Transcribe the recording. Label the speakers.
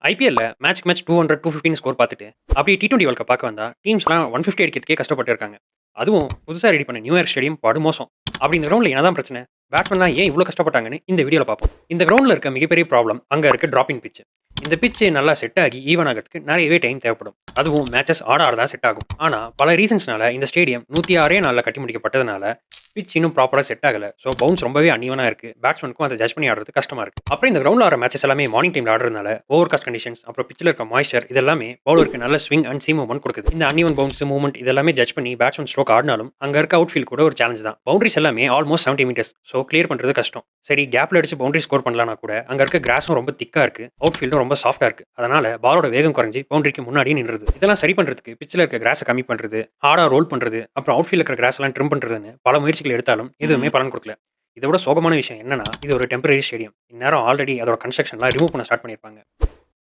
Speaker 1: ஐபிஎல்ல மேட்ச்க்கு match 200, 250ன்னு score பார்த்துட்டு, அப்படியே T20 வேர்ல்ட் கப் பார்க்க வந்தா, டீம்ஸ்லாம் 150 அடிக்கிறதுக்கே கஷ்டப்பட்டு இருக்காங்க. அதுவும் புதுசா ரெடி பண்ண நியூ இயர் ஸ்டேடியம் படுமோசம். அப்படி இந்த கிரவுண்ட்ல என்னதான் பிரச்சனை? பேட்ஸ்மேன்லாம் ஏன் இவ்ளோ கஷ்டப்பட்டாங்கன்னு இந்த வீடியோல பார்ப்போம். இந்த கிரவுண்ட்ல இருக்க மிகப்பெரிய ப்ராப்ளம் அங்க இருக்க டிராப்பிங் பிட்ச். இந்த பிட்ச் நல்லா செட் ஆகி ஈவன் ஆகறதுக்கு நிறையவே டைம் தேவைப்படும். அதுவும் மேட்சஸ் ஆட ஆட தான் செட் ஆகும். ஆனா பல ரீசன்ஸ்னால இந்த ஸ்டேடியம் 106 நாள்ல கட்டி முடிக்கப்பட்டதுனால பிட்ச் இன்னும் ப்ராப்பரா செட் ஆகல. ஸோ பவுன்ஸ் ரொம்பவே அன்ஈவனா இருக்கு. பேட்ஸ்மேனுக்கும் அதை ஜட்ஜ் பண்ணி ஆடுறது கஷ்டமா இருக்கு. அப்புறம் இந்த கிரவுண்ட்ல ஆடுற மேட்சஸ் எல்லாமே மார்னிங் டைம்ல ஆடுறதுனால ஓவர் காஸ்ட் கண்டிஷன்ஸ் அப்புறம் பிட்ச்ல இருக்க மாய்ஸ்சர் இதெல்லாமே பவுலருக்கு நல்ல ஸ்விங் அண்ட் சீம் மூவ்மெண்ட் கொடுக்குது. இந்த அன்ஈவன் பவுன்ஸ் மூவ்மெண்ட் இதெல்லாமே ஜட்ஜ் பண்ணி பேட்ஸ்மேன் ஸ்ட்ரோக் ஆடினாலும் அங்க இருக்க அவுட் ஃபீல்ட் கூட ஒரு சேலஞ்ச் தான். பவுண்டரிஸ் எல்லாமே ஆல்மோஸ்ட் 70 மீட்டர்ஸ். ஸோ கிளியர் பண்றது கஷ்டம். சரி கேப்ல அடிச்சு பவுண்டரி ஸ்கோர் பண்ணலாம்னா கூட அங்க இருக்க கிராஸும் ரொம்ப திக்கா இருக்கு. அவுட் ஃபீல்டும் ரொம்ப சாஃப்டா இருக்கு. அதனால பாலோட வேகம் குறைஞ்சி பவுண்டரிக்கு முன்னாடியே நின்றுது. இதெல்லாம் சரி பண்றதுக்கு பிட்ச்ல இருக்க கிராஸை கம்மி பண்றது, ஹார்டா ரோல் பண்றது, அப்புறம் அவுட் ஃபீல்ட்ல இருக்கிற கிராஸ் எல்லாம் ட்ரிம் பண்றதுன்னு பல முயற்சிகள் எடுத்தாலும் எதுவுமே பலன் கொடுக்கல. இதை விட சோகமான விஷயம் என்னன்னா, இது ஒரு டெம்பரரி ஸ்டேடியம். இந்நேரம் ஆல்ரெடி அதோட கன்ஸ்ட்ரக்ஷன்லாம் ரிமூவ் பண்ண ஸ்டார்ட் பண்ணியிருப்பாங்க.